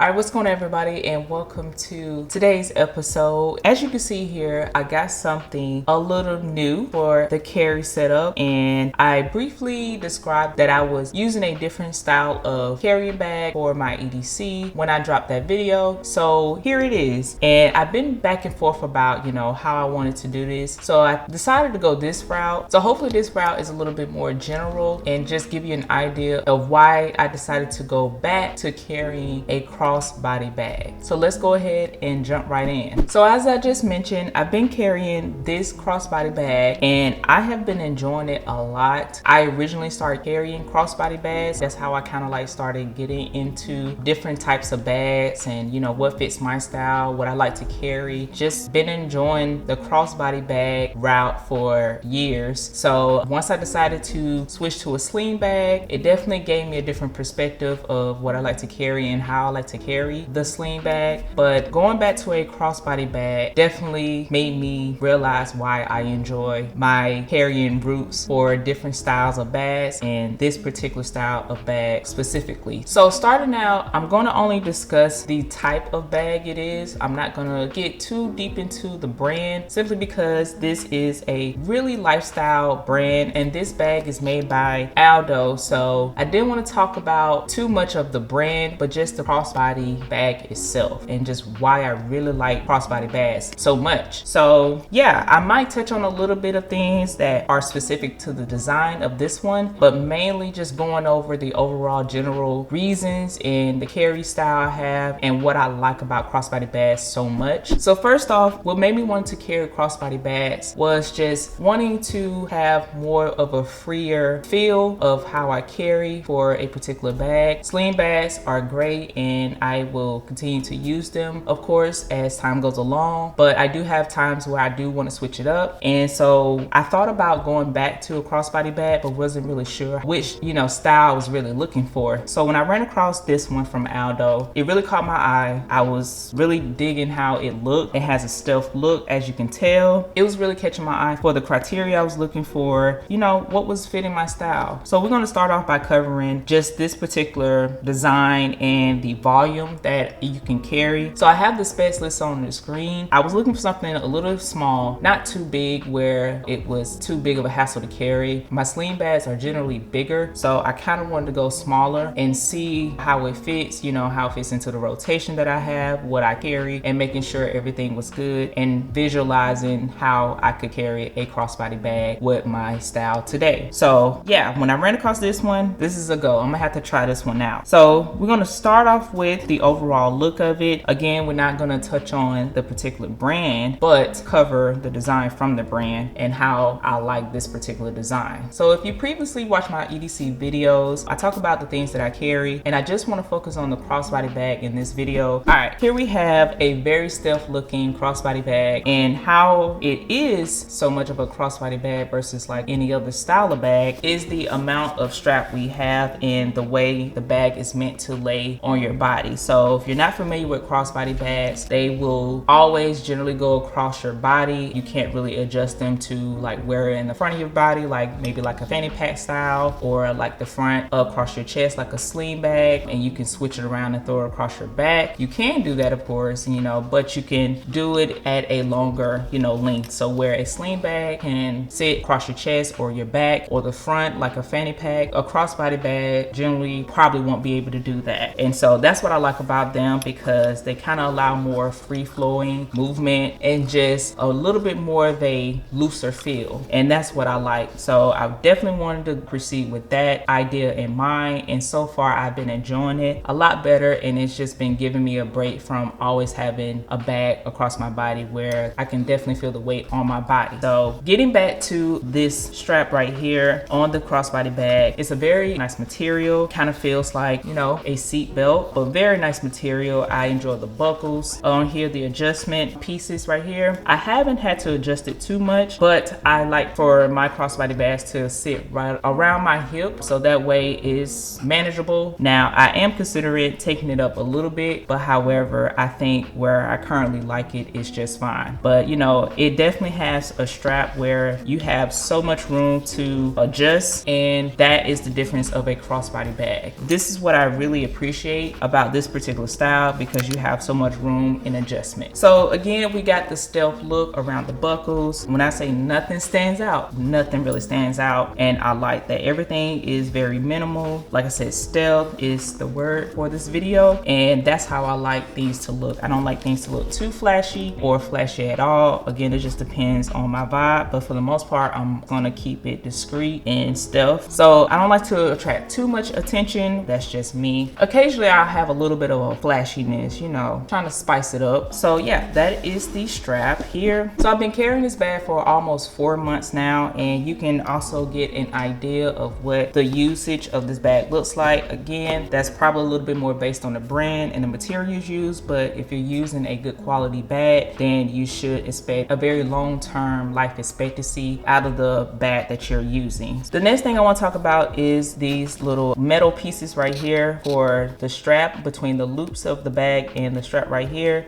All right, what's going on, everybody, and welcome to today's episode. As you can see here, I got something a little new for the carry setup, and I briefly described that I was using a different style of carrying bag for my EDC when I dropped that video. So here it is, and I've been back and forth about, how I wanted to do this. So I decided to go this route. So hopefully this route is a little bit more general and just give you an idea of why I decided to go back to carrying a crossbody bag. So let's go ahead and jump right in. So as I just mentioned, I've been carrying this crossbody bag and I have been enjoying it a lot. I originally started carrying crossbody bags. That's how I kind of like started getting into different types of bags and what fits my style, what I like to carry. Just been enjoying the crossbody bag route for years. So once I decided to switch to a sling bag, it definitely gave me a different perspective of what I like to carry and how I like to carry the sling bag. But going back to a crossbody bag definitely made me realize why I enjoy my carrying routes for different styles of bags and this particular style of bag specifically. So starting out, I'm going to only discuss the type of bag it is. I'm not going to get too deep into the brand simply because this is a really lifestyle brand and this bag is made by Aldo. So I didn't want to talk about too much of the brand, but just the crossbody bag itself and just why I really like crossbody bags so much. So yeah, I might touch on a little bit of things that are specific to the design of this one, but mainly just going over the overall general reasons and the carry style I have and what I like about crossbody bags so much. So first off, what made me want to carry crossbody bags was just wanting to have more of a freer feel of how I carry for a particular bag. Sling bags are great and I will continue to use them, of course, as time goes along, but I do have times where I do want to switch it up. And so I thought about going back to a crossbody bag, but wasn't really sure which, style I was really looking for. So when I ran across this one from Aldo, it really caught my eye. I was really digging how it looked. It has a stealth look, as you can tell. It was really catching my eye for the criteria I was looking for, what was fitting my style. So we're going to start off by covering just this particular design and the volume that you can carry. So I have the specs list on the screen. I was looking for something a little small, not too big where it was too big of a hassle to carry. My sling bags are generally bigger, so I kind of wanted to go smaller and see how it fits, how it fits into the rotation that I have, what I carry, and making sure everything was good and visualizing how I could carry a crossbody bag with my style today. So yeah, when I ran across this one, this is a go. I'm gonna have to try this one out. So we're gonna start off with the overall look of it. Again, we're not gonna touch on the particular brand, but cover the design from the brand and how I like this particular design. So if you previously watched my EDC videos, I talk about the things that I carry, and I just want to focus on the crossbody bag in this video. All right, here we have a very stealth looking crossbody bag, and how it is so much of a crossbody bag versus like any other style of bag is the amount of strap we have and the way the bag is meant to lay on your body. So if you're not familiar with crossbody bags, they will always generally go across your body. You can't really adjust them to like wear it in the front of your body, like maybe like a fanny pack style, or like the front across your chest like a sling bag, and you can switch it around and throw it across your back. You can do that, of course, but you can do it at a longer length. So where a sling bag can sit across your chest or your back or the front like a fanny pack, a crossbody bag generally probably won't be able to do that. And so that's what I like about them, because they kind of allow more free flowing movement and just a little bit more of a looser feel, and that's what I like. So I definitely wanted to proceed with that idea in mind, and so far I've been enjoying it a lot better, and it's just been giving me a break from always having a bag across my body where I can definitely feel the weight on my body. So getting back to this strap right here on the crossbody bag, it's a very nice material, kind of feels like a seat belt, but very nice material. I enjoy the buckles on here, the adjustment pieces right here. I haven't had to adjust it too much, but I like for my crossbody bags to sit right around my hip, so that way it's manageable. Now I am considering taking it up a little bit, but however, I think where I currently like it is just fine. But it definitely has a strap where you have so much room to adjust, and that is the difference of a crossbody bag. This is what I really appreciate about about this particular style because you have so much room in adjustment. So again, we got the stealth look around the buckles. When I say nothing stands out, nothing really stands out, and I like that everything is very minimal. Like I said, stealth is the word for this video, and that's how I like things to look. I don't like things to look too flashy or flashy at all. Again, it just depends on my vibe, but for the most part, I'm gonna keep it discreet and stealth. So I don't like to attract too much attention. That's just me. Occasionally I'll have a little bit of a flashiness, you know, trying to spice it up. So yeah, that is the strap here. So I've been carrying this bag for almost 4 months now, and you can also get an idea of what the usage of this bag looks like. Again, that's probably a little bit more based on the brand and the materials used, but if you're using a good quality bag, then you should expect a very long-term life expectancy out of the bag that you're using. The next thing I want to talk about is these little metal pieces right here for the strap between the loops of the bag and the strap right here.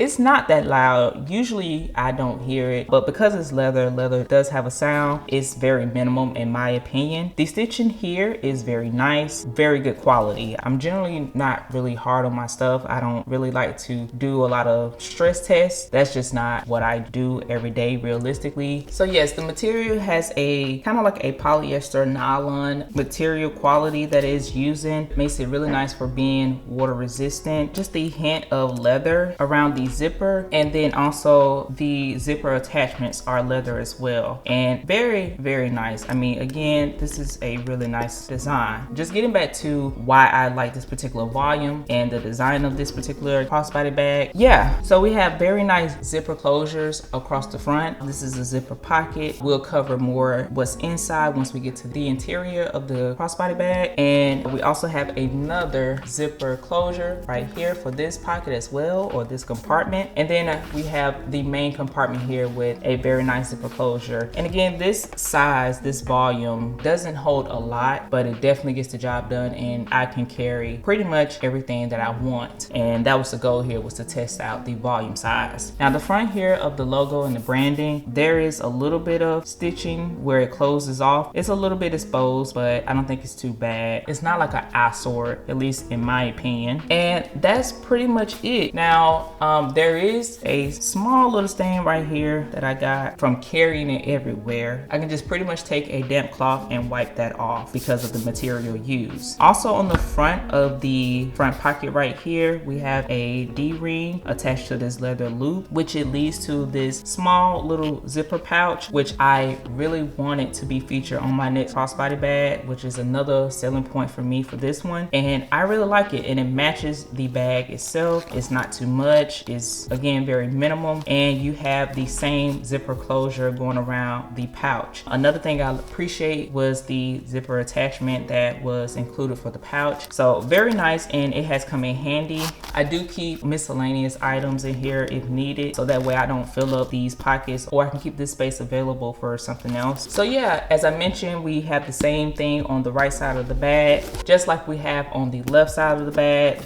It's not that loud. Usually I don't hear it, but because it's leather does have a sound. It's very minimum in my opinion. The stitching here is very nice, very good quality. I'm generally not really hard on my stuff. I don't really like to do a lot of stress tests. That's just not what I do every day realistically. So yes, the material has a kind of like a polyester nylon material quality that is using. Makes it really nice for being water resistant. Just the hint of leather around the zipper, and then also the zipper attachments are leather as well, and very nice. I mean, again, this is a really nice design. Just getting back to why I like this particular volume and the design of this particular crossbody bag. Yeah, so we have very nice zipper closures across the front. This is a zipper pocket. We'll cover more what's inside once we get to the interior of the crossbody bag, and we also have another zipper closure right here for this pocket as well, or this compartment. And then we have the main compartment here with a very nice zipper closure. And again, this size, this volume doesn't hold a lot, but it definitely gets the job done, and I can carry pretty much everything that I want. And that was the goal here, was to test out the volume size. Now the front here of the logo and the branding, there is a little bit of stitching where it closes off. It's a little bit exposed, but I don't think it's too bad. It's not like an eyesore, at least in my opinion. And that's pretty much it. Now, there is a small little stain right here that I got from carrying it everywhere. I can just pretty much take a damp cloth and wipe that off because of the material used. Also on the front of the front pocket right here, we have a D-ring attached to this leather loop, which it leads to this small little zipper pouch, which I really wanted to be featured on my next crossbody bag, which is another selling point for me for this one. And I really like it, and it matches the bag itself. It's not too much. Is again very minimum, and you have the same zipper closure going around the pouch. Another thing I appreciate was the zipper attachment that was included for the pouch. So very nice, and it has come in handy. I do keep miscellaneous items in here if needed, so that way I don't fill up these pockets, or I can keep this space available for something else. So yeah, as I mentioned, we have the same thing on the right side of the bag, just like we have on the left side of the bag,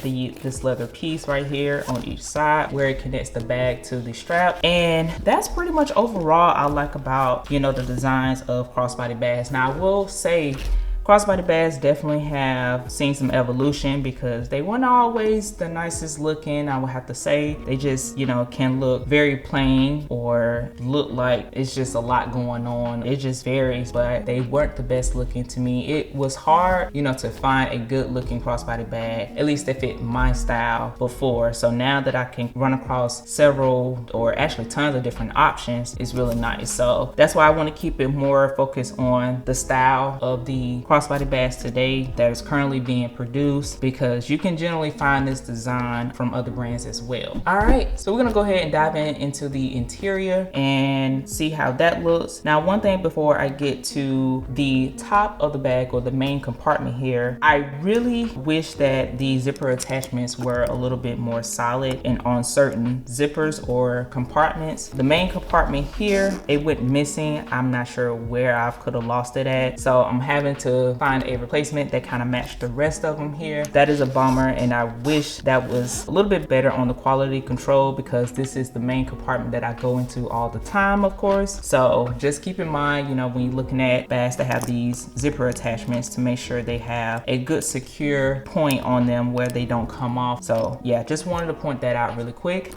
this leather piece right here on each side where it connects the bag to the strap. And that's pretty much overall I like about, you know, the designs of crossbody bags. Now I will say crossbody bags definitely have seen some evolution, because they weren't always the nicest looking, I would have to say. They just, you know, can look very plain or look like it's just a lot going on. It just varies, but they weren't the best looking to me. It was hard, you know, to find a good looking crossbody bag, at least that fit my style before. So now that I can run across several, or actually tons of different options, it's really nice. So that's why I want to keep it more focused on the style of the crossbody bags today that is currently being produced, because you can generally find this design from other brands as well. All right, so we're gonna go ahead and dive into the interior and see how that looks. Now, one thing before I get to the top of the bag, or the main compartment here, I really wish that the zipper attachments were a little bit more solid and on certain zippers or compartments. The main compartment here, it went missing. I'm not sure where I could have lost it at, so I'm having to to find a replacement that kind of matched the rest of them here. That is a bummer, and I wish that was a little bit better on the quality control, because this is the main compartment that I go into all the time, of course. So just keep in mind, you know, when you're looking at bags that have these zipper attachments, to make sure they have a good secure point on them where they don't come off. So yeah, just wanted to point that out really quick.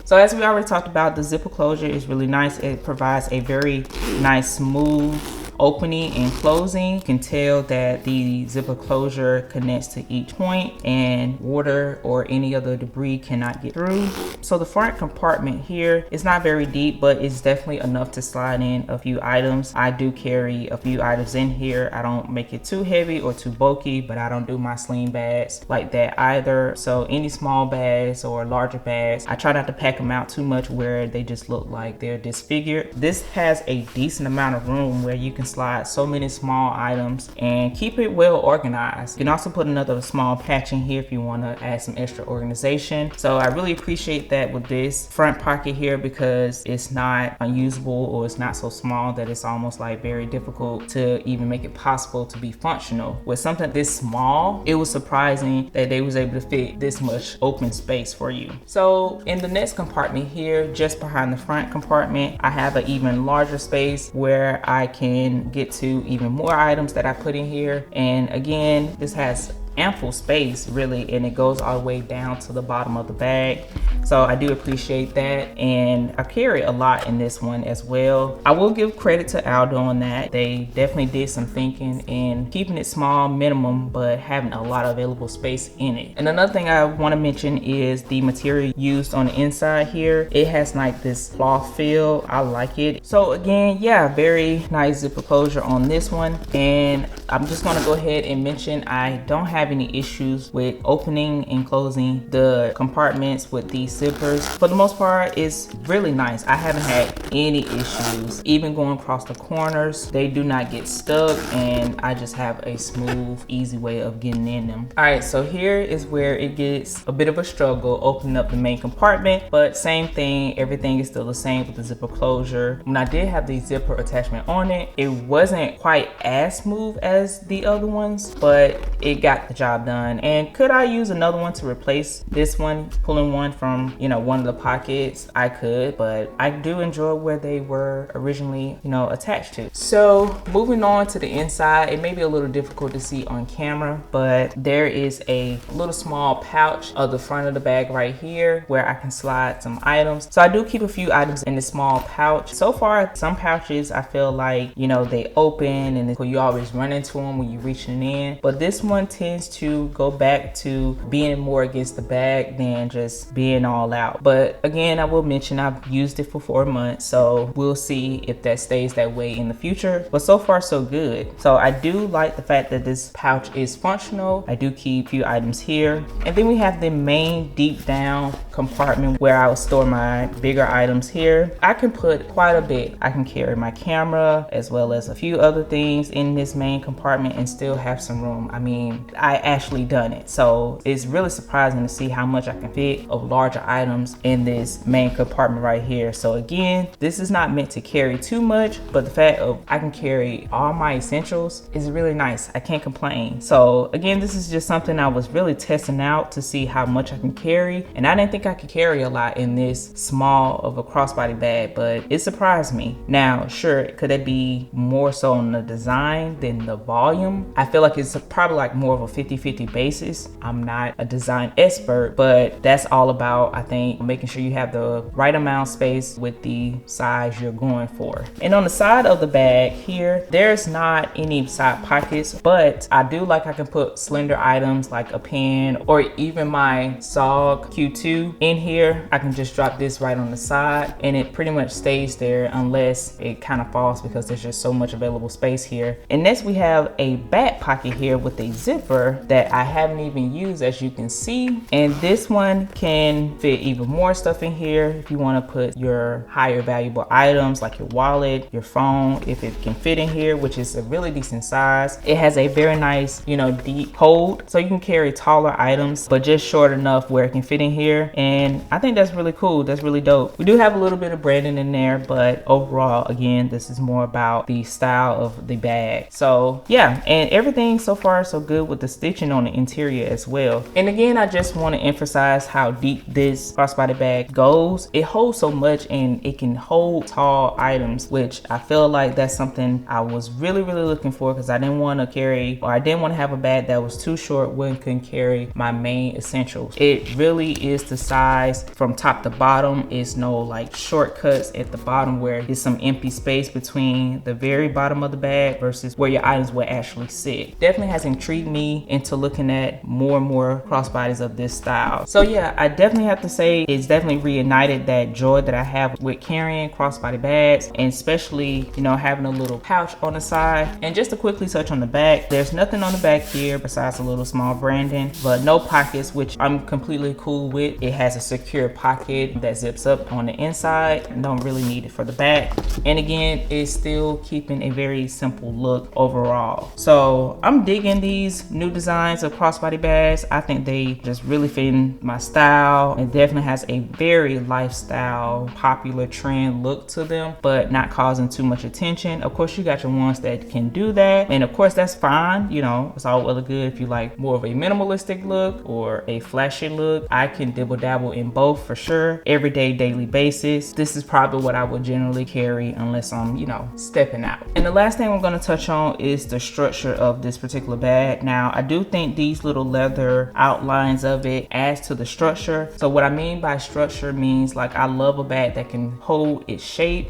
So as we already talked about, the zipper closure is really nice. It provides a very nice, smooth opening and closing. You can tell that the zipper closure connects to each point and water or any other debris cannot get through. So the front compartment here is not very deep, but it's definitely enough to slide in a few items. I do carry a few items in here. I don't make it too heavy or too bulky, but I don't do my sling bags like that either. So any small bags or larger bags, I try not to pack them out too much where they just look like they're disfigured. This has a decent amount of room where you can slide so many small items and keep it well organized. You can also put another small patch in here if you want to add some extra organization. So I really appreciate that with this front pocket here, because it's not unusable or it's not so small that it's almost like very difficult to even make it possible to be functional. With something this small, it was surprising that they was able to fit this much open space for you. So in the next compartment here, just behind the front compartment, I have an even larger space where I can get to even more items that I put in here. And again, this has ample space really, and it goes all the way down to the bottom of the bag. So I do appreciate that, and I carry a lot in this one as well. I will give credit to Aldo on that. They definitely did some thinking in keeping it small, minimum, but having a lot of available space in it. And another thing I want to mention is the material used on the inside here. It has like this cloth feel. I like it. So again, yeah, very nice zipper closure on this one. And I'm just going to go ahead and mention I don't have any issues with opening and closing the compartments with these zippers. For the most part, it's really nice. I haven't had any issues. Even going across the corners, they do not get stuck, and I just have a smooth, easy way of getting in them. All right, so here is where it gets a bit of a struggle opening up the main compartment, but same thing, everything is still the same with the zipper closure. When I did have the zipper attachment on it, it wasn't quite as smooth as the other ones, but it got the job done. And could I use another one to replace this one, pulling one from, you know, one of the pockets? I could, but I do enjoy where they were originally, you know, attached to. So moving on to the inside, it may be a little difficult to see on camera, but there is a little small pouch of the front of the bag right here where I can slide some items. So I do keep a few items in this small pouch. So far, some pouches I feel like, you know, they open and you always run into them when you're reaching in, but this one tends to go back to being more against the bag than just being all out. But again, I will mention I've used it for 4 months, so we'll see if that stays that way in the future. But so far so good. So I do like the fact that this pouch is functional. I do keep a few items here. And then we have the main deep down compartment where I will store my bigger items here. I can put quite a bit. I can carry my camera as well as a few other things in this main compartment and still have some room. I mean, I actually done it. So it's really surprising to see how much I can fit of larger items in this main compartment right here. So again, this is not meant to carry too much, but the fact of I can carry all my essentials is really nice. I can't complain. So again, this is just something I was really testing out to see how much I can carry. And I didn't think I could carry a lot in this small of a crossbody bag, but it surprised me. Now, sure, could it be more so on the design than the volume? I feel like it's probably like more of a 50-50 basis. I'm not a design expert, but that's all about, I think, making sure you have the right amount of space with the size you're going for. And on the side of the bag here, there's not any side pockets, but I do like I can put slender items like a pen or even my SOG Q2 in here. I can just drop this right on the side and it pretty much stays there unless it kind of falls because there's just so much available space here. And next we have a back pocket here with a zipper that I haven't even used, as you can see. And this one can fit even more stuff in here if you want to put your higher valuable items like your wallet, your phone, if it can fit in here, which is a really decent size. It has a very nice, you know, deep hold, so you can carry taller items, but just short enough where it can fit in here. And and I think that's really cool. That's really dope. We do have a little bit of branding in there, but overall, again, this is more about the style of the bag. So yeah, and everything so far so good with the stitching on the interior as well. And again, I just want to emphasize how deep this crossbody bag goes. It holds so much, and it can hold tall items, which I feel like that's something I was really looking for, because I didn't want to carry, or I didn't want to have a bag that was too short when couldn't carry my main essentials. It really is the size from top to bottom. It's no like shortcuts at the bottom where there's some empty space between the very bottom of the bag versus where your items will actually sit. Definitely has intrigued me into looking at more and more crossbodies of this style. So yeah, I definitely have to say it's definitely reignited that joy that I have with carrying crossbody bags, and especially, you know, having a little pouch on the side. And just to quickly touch on the back, there's nothing on the back here besides a little small branding, but no pockets, which I'm completely cool with. It has a secure pocket that zips up on the inside. Don't really need it for the back. And again, it's still keeping a very simple look overall. So I'm digging these new designs of crossbody bags. I think they just really fit in my style. It definitely has a very lifestyle, popular trend look to them, but not causing too much attention. Of course, you got your ones that can do that, and of course that's fine. You know, it's all well and good if you like more of a minimalistic look or a flashy look. I can dibble dabble in both for sure. Everyday, daily basis, this is probably what I would generally carry unless I'm, you know, stepping out. And the last thing we're going to touch on is the structure of this particular bag. Now, I do think these little leather outlines of it adds to the structure. So what I mean by structure means, like, I love a bag that can hold its shape.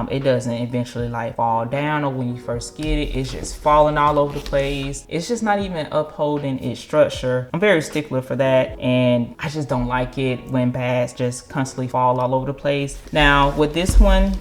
It doesn't eventually like fall down, or when you first get it, it's just falling all over the place. It's just not even upholding its structure. I'm very stickler for that, and I just don't like it when bags just constantly fall all over the place. Now with this one,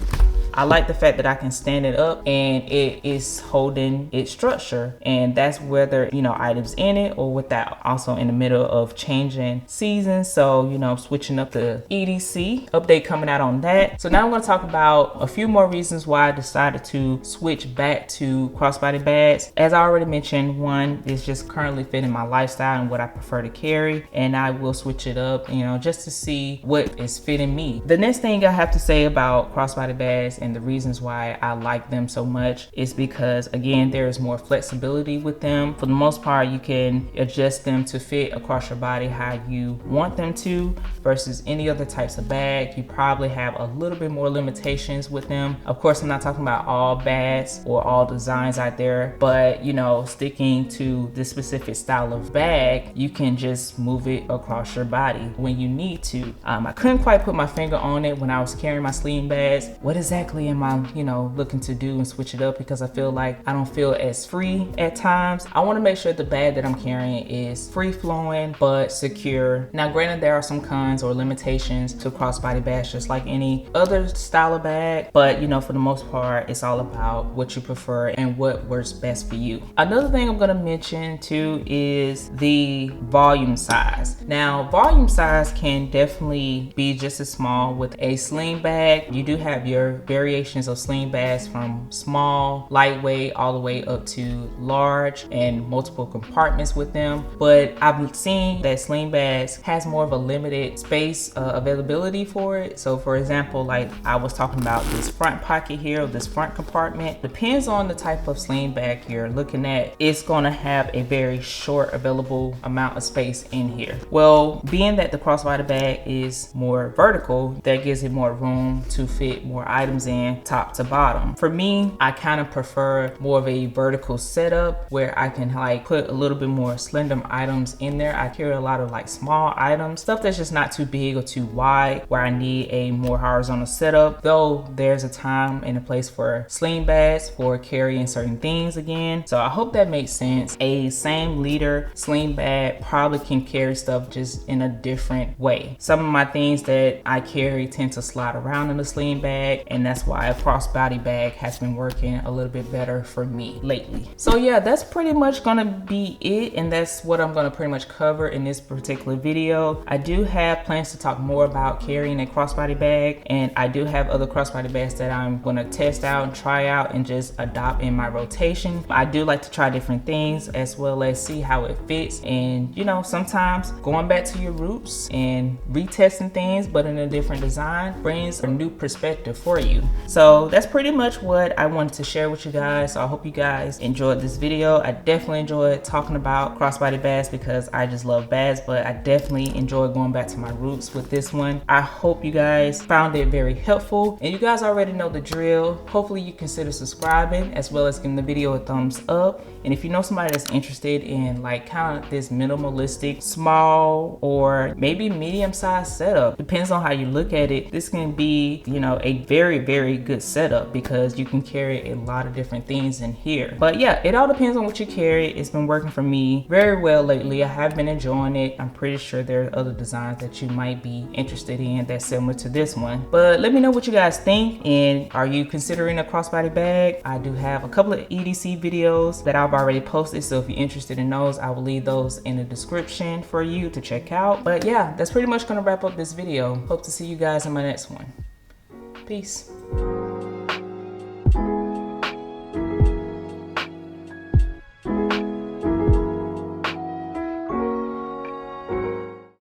I like the fact that I can stand it up and it is holding its structure, and that's whether, you know, items in it or without. Also in the middle of changing seasons, so, you know, I'm switching up the EDC update coming out on that. So now I'm going to talk about a few more reasons why I decided to switch back to crossbody bags. As I already mentioned, one is just currently fitting my lifestyle and what I prefer to carry, and I will switch it up, you know, just to see what is fitting me. The next thing I have to say about crossbody bags and the reasons why I like them so much is because, again, there is more flexibility with them. For the most part, you can adjust them to fit across your body how you want them to, versus any other types of bag. You probably have a little bit more limitations with them. Of course, I'm not talking about all bags or all designs out there, but, you know, sticking to this specific style of bag, you can just move it across your body when you need to. I couldn't quite put my finger on it when I was carrying my sling bags. What exactly am I, you know, looking to do and switch it up, because I feel like I don't feel as free at times. I want to make sure the bag that I'm carrying is free flowing but secure. Now granted, there are some cons or limitations to crossbody bags just like any other style of bag, but, you know, for the most part, it's all about what you prefer and what works best for you. Another thing I'm going to mention too is the volume size. Now volume size can definitely be just as small with a sling bag. You do have your variations of sling bags from small, lightweight, all the way up to large and multiple compartments with them. But I've seen that sling bags has more of a limited space availability for it. So for example, like I was talking about this front pocket here, or this front compartment, depends on the type of sling bag you're looking at. It's going to have a very short available amount of space in here. Well, being that the crossbody bag is more vertical, that gives it more room to fit more items in top to bottom. For me, I kind of prefer more of a vertical setup where I can like put a little bit more slender items in there. I carry a lot of like small items, stuff that's just not too big or too wide, where I need a more horizontal setup. Though there's a time and a place for sling bags for carrying certain things again. So I hope that makes sense. A same liter sling bag probably can carry stuff just in a different way. Some of my things that I carry tend to slide around in the sling bag, and that's that's why a crossbody bag has been working a little bit better for me lately. So yeah, that's pretty much gonna be it, and that's what I'm gonna pretty much cover in this particular video. I do have plans to talk more about carrying a crossbody bag, and I do have other crossbody bags that I'm gonna test out and try out and just adopt in my rotation. I do like to try different things as well as see how it fits, and you know, sometimes going back to your roots and retesting things but in a different design brings a new perspective for you. So that's pretty much what I wanted to share with you guys. So I hope you guys enjoyed this video. I definitely enjoyed talking about crossbody bags because I just love bags, but I definitely enjoyed going back to my roots with this one. I hope you guys found it very helpful, and you guys already know the drill. Hopefully you consider subscribing as well as giving the video a thumbs up. And if you know somebody that's interested in like kind of this minimalistic, small or maybe medium-sized setup, depends on how you look at it, this can be, you know, a very, very good setup because you can carry a lot of different things in here. But yeah, it all depends on what you carry. It's been working for me very well lately. I have been enjoying it. I'm pretty sure there are other designs that you might be interested in that's similar to this one. But let me know what you guys think, and are you considering a crossbody bag? I do have a couple of EDC videos that I've already posted, so if you're interested in those, I will leave those in the description for you to check out. But yeah, that's pretty much gonna wrap up this video. Hope to see you guys in my next one. Peace.